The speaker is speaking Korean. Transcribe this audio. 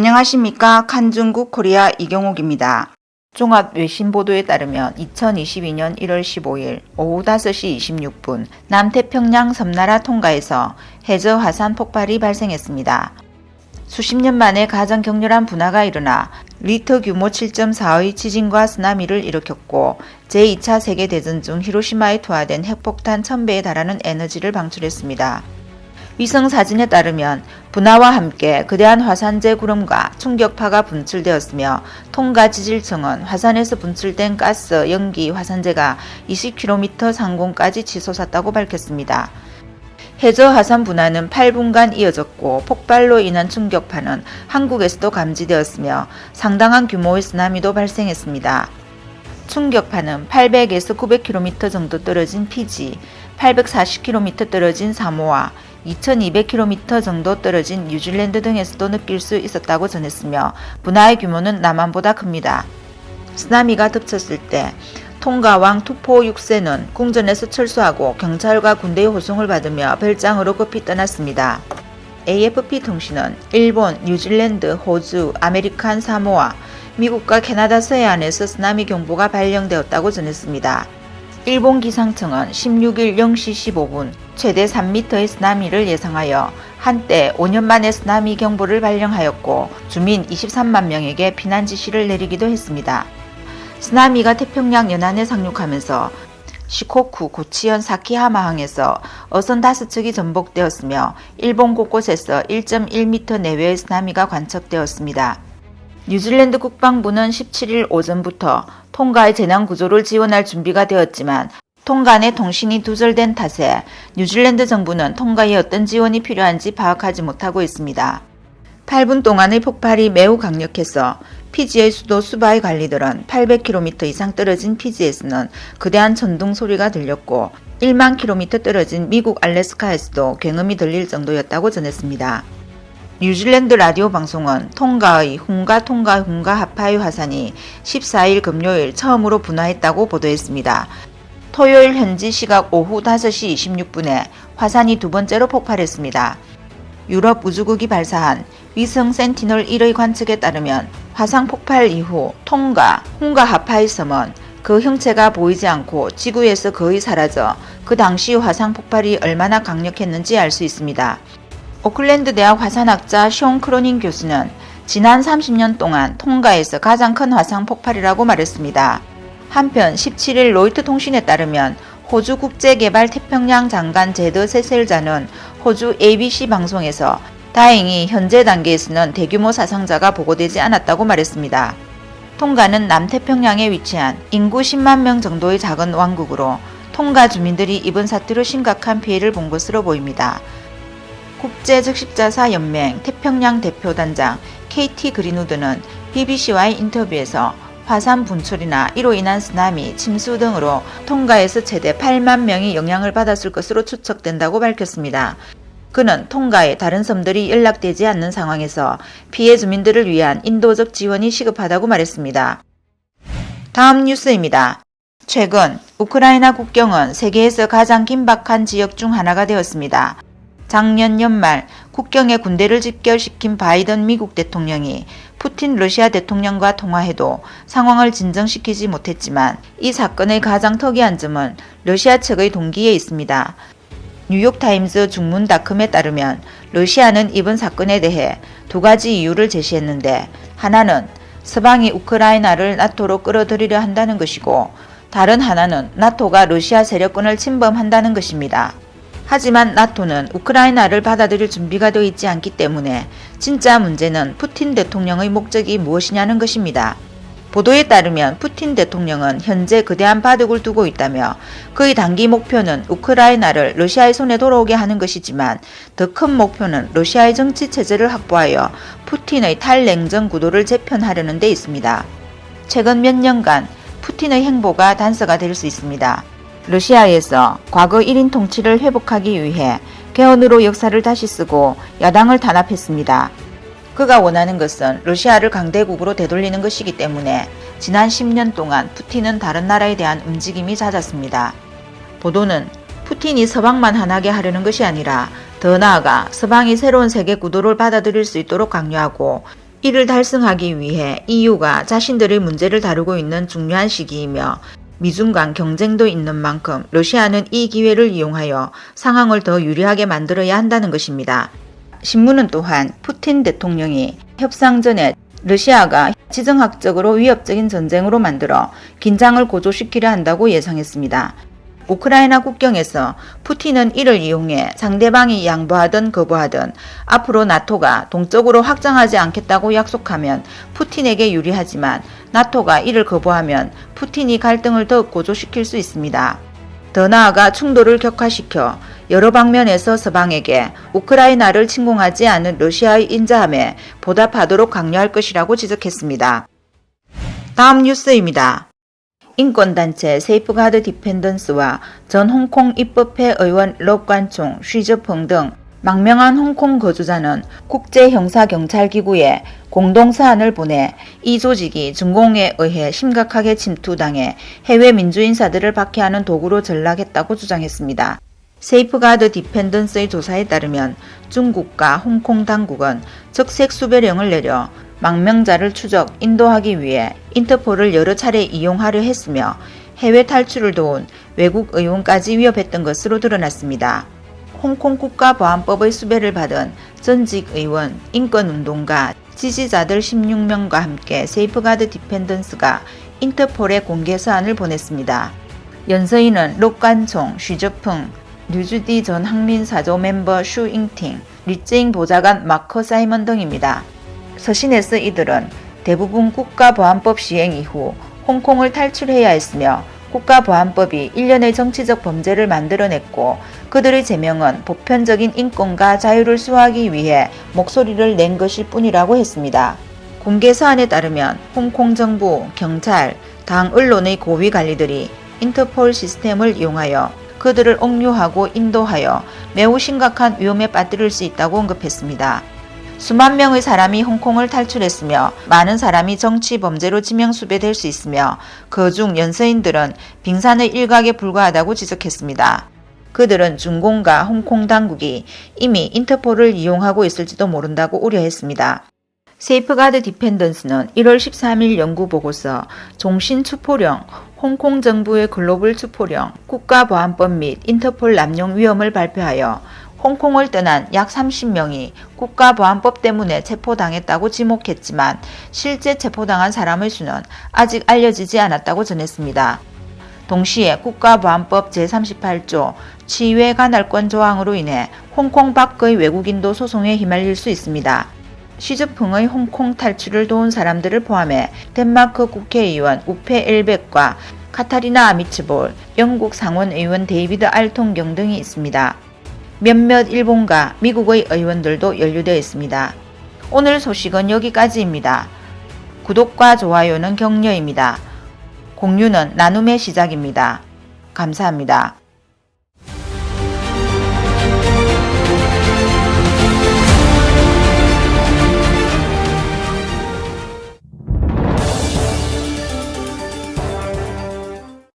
안녕하십니까. 칸중국 코리아 이경옥입니다. 종합 외신 보도에 따르면 2022년 1월 15일 오후 5시 26분 남태평양 섬나라 통가에서 해저 화산 폭발이 발생했습니다. 수십 년 만에 가장 격렬한 분화가 일어나 리터 규모 7.4의 지진과 쓰나미를 일으켰고 제2차 세계대전 중 히로시마에 투하된 핵폭탄 1000배에 달하는 에너지를 방출했습니다. 위성 사진에 따르면 분화와 함께 거대한 화산재 구름과 충격파가 분출되었으며 통가 지질청은 화산에서 분출된 가스, 연기, 화산재가 20km 상공까지 치솟았다고 밝혔습니다. 해저 화산 분화는 8분간 이어졌고 폭발로 인한 충격파는 한국에서도 감지되었으며 상당한 규모의 쓰나미도 발생했습니다. 충격파는 800에서 900km 정도 떨어진 피지, 840km 떨어진 사모아, 2200km 정도 떨어진 뉴질랜드 등에서도 느낄 수 있었다고 전했으며 분화의 규모는 남한보다 큽니다. 쓰나미가 덮쳤을 때 통가왕 투포 6세는 궁전에서 철수하고 경찰과 군대의 호송을 받으며 별장으로 급히 떠났습니다. AFP 통신은 일본, 뉴질랜드, 호주, 아메리칸 사모아, 미국과 캐나다 서해안에서 쓰나미 경보가 발령되었다고 전했습니다. 일본 기상청은 16일 0시 15분 최대 3m의 쓰나미를 예상하여 한때 5년 만에 쓰나미 경보를 발령하였고 주민 23만 명에게 피난 지시를 내리기도 했습니다. 쓰나미가 태평양 연안에 상륙하면서 시코쿠, 고치현, 사키하마항에서 어선 5척이 전복되었으며 일본 곳곳에서 1.1m 내외의 쓰나미가 관측되었습니다. 뉴질랜드 국방부는 17일 오전부터 통가의 재난구조를 지원할 준비가 되었지만 통가 내 통신이 두절된 탓에 뉴질랜드 정부는 통가에 어떤 지원이 필요한지 파악하지 못하고 있습니다. 8분 동안의 폭발이 매우 강력해서 피지의 수도 수바의 관리들은 800km 이상 떨어진 피지에서는 거대한 천둥 소리가 들렸고 1만 km 떨어진 미국 알래스카에서도 굉음이 들릴 정도였다고 전했습니다. 뉴질랜드 라디오 방송은 통가의 훈가 하파이 화산이 14일 금요일 처음으로 분화했다고 보도했습니다. 토요일 현지 시각 오후 5시 26분에 화산이 두 번째로 폭발했습니다. 유럽 우주국이 발사한 위성 센티널 1의 관측에 따르면 화산 폭발 이후 통가, 훈가 하파이 섬은 그 형체가 보이지 않고 지구에서 거의 사라져 그 당시 화산 폭발이 얼마나 강력했는지 알 수 있습니다. 오클랜드 대학 화산학자 숀 크로닝 교수는 지난 30년 동안 통가에서 가장 큰 화산 폭발이라고 말했습니다. 한편 17일 로이터 통신에 따르면 호주 국제개발 태평양 장관 제드 세셀자는 호주 ABC 방송에서 다행히 현재 단계에서는 대규모 사상자가 보고되지 않았다고 말했습니다. 통가는 남태평양에 위치한 인구 10만 명 정도의 작은 왕국으로 통가 주민들이 이번 사태로 심각한 피해를 본 것으로 보입니다. 국제적십자사 연맹 태평양 대표단장 KT 그린우드는 BBC와의 인터뷰에서 화산 분출이나 이로 인한 쓰나미, 침수 등으로 통가에서 최대 8만 명이 영향을 받았을 것으로 추측된다고 밝혔습니다. 그는 통가의 다른 섬들이 연락되지 않는 상황에서 피해 주민들을 위한 인도적 지원이 시급하다고 말했습니다. 다음 뉴스입니다. 최근 우크라이나 국경은 세계에서 가장 긴박한 지역 중 하나가 되었습니다. 작년 연말 국경에 군대를 집결시킨 바이든 미국 대통령이 푸틴 러시아 대통령과 통화해도 상황을 진정시키지 못했지만 이 사건의 가장 특이한 점은 러시아 측의 동기에 있습니다. 뉴욕타임즈 중문닷컴에 따르면 러시아는 이번 사건에 대해 두 가지 이유를 제시했는데 하나는 서방이 우크라이나를 나토로 끌어들이려 한다는 것이고 다른 하나는 나토가 러시아 세력권을 침범한다는 것입니다. 하지만 나토는 우크라이나를 받아들일 준비가 되어 있지 않기 때문에 진짜 문제는 푸틴 대통령의 목적이 무엇이냐는 것입니다. 보도에 따르면 푸틴 대통령은 현재 거대한 바둑을 두고 있다며 그의 단기 목표는 우크라이나를 러시아의 손에 돌아오게 하는 것이지만 더 큰 목표는 러시아의 정치 체제를 확보하여 푸틴의 탈냉전 구도를 재편하려는 데 있습니다. 최근 몇 년간 푸틴의 행보가 단서가 될 수 있습니다. 러시아에서 과거 1인 통치를 회복하기 위해 개헌으로 역사를 다시 쓰고 야당을 탄압했습니다. 그가 원하는 것은 러시아를 강대국으로 되돌리는 것이기 때문에 지난 10년 동안 푸틴은 다른 나라에 대한 움직임이 잦았습니다. 보도는 푸틴이 서방만 하나게 하려는 것이 아니라 더 나아가 서방이 새로운 세계 구도를 받아들일 수 있도록 강요하고 이를 달성하기 위해 EU가 자신들의 문제를 다루고 있는 중요한 시기이며 미중 간 경쟁도 있는 만큼 러시아는 이 기회를 이용하여 상황을 더 유리하게 만들어야 한다는 것입니다. 신문은 또한 푸틴 대통령이 협상 전에 러시아가 지정학적으로 위협적인 전쟁으로 만들어 긴장을 고조시키려 한다고 예상했습니다. 우크라이나 국경에서 푸틴은 이를 이용해 상대방이 양보하든 거부하든 앞으로 나토가 동쪽으로 확장하지 않겠다고 약속하면 푸틴에게 유리하지만 나토가 이를 거부하면 푸틴이 갈등을 더 고조시킬 수 있습니다. 더 나아가 충돌을 격화시켜 여러 방면에서 서방에게 우크라이나를 침공하지 않은 러시아의 인자함에 보답하도록 강요할 것이라고 지적했습니다. 다음 뉴스입니다. 인권단체 세이프가드 디펜던스와 전 홍콩 입법회 의원 럭관총, 쉬저펑 등 망명한 홍콩 거주자는 국제형사경찰기구에 공동서한을 보내 이 조직이 중공에 의해 심각하게 침투당해 해외 민주인사들을 박해하는 도구로 전락했다고 주장했습니다. 세이프가드 디펜던스의 조사에 따르면 중국과 홍콩 당국은 적색 수배령을 내려 망명자를 추적, 인도하기 위해 인터폴을 여러 차례 이용하려 했으며 해외 탈출을 도운 외국 의원까지 위협했던 것으로 드러났습니다. 홍콩 국가보안법의 수배를 받은 전직 의원, 인권운동가, 지지자들 16명과 함께 세이프가드 디펜던스가 인터폴에 공개 서한을 보냈습니다. 연서인은 록관총, 쉬저풍, 류주디 전 항민사조 멤버 슈잉팅, 리쯔잉 보좌관 마커 사이먼 등입니다. 서신에서 이들은 대부분 국가보안법 시행 이후 홍콩을 탈출해야 했으며 국가보안법이 일련의 정치적 범죄를 만들어냈고 그들의 제명은 보편적인 인권과 자유를 수호하기 위해 목소리를 낸 것일 뿐이라고 했습니다. 공개 서한에 따르면 홍콩 정부, 경찰, 당 언론의 고위 관리들이 인터폴 시스템을 이용하여 그들을 옥류하고 인도하여 매우 심각한 위험에 빠뜨릴 수 있다고 언급했습니다. 수만 명의 사람이 홍콩을 탈출했으며 많은 사람이 정치 범죄로 지명수배될 수 있으며 그중 연서인들은 빙산의 일각에 불과하다고 지적했습니다. 그들은 중공과 홍콩 당국이 이미 인터폴을 이용하고 있을지도 모른다고 우려했습니다. 세이프가드 디펜던스는 1월 13일 연구보고서 종신추포령, 홍콩 정부의 글로벌 추포령, 국가보안법 및 인터폴 남용 위험을 발표하여 홍콩을 떠난 약 30명이 국가보안법 때문에 체포당했다고 지목했지만 실제 체포당한 사람의 수는 아직 알려지지 않았다고 전했습니다. 동시에 국가보안법 제38조 치외 관할권 조항으로 인해 홍콩 밖의 외국인도 소송에 휘말릴 수 있습니다. 시즈풍의 홍콩 탈출을 도운 사람들을 포함해 덴마크 국회의원 우페 엘벡과 카타리나 아미츠볼, 영국 상원의원 데이비드 알통경 등이 있습니다. 몇몇 일본과 미국의 의원들도 연루되어 있습니다. 오늘 소식은 여기까지입니다. 구독과 좋아요는 격려입니다. 공유는 나눔의 시작입니다. 감사합니다.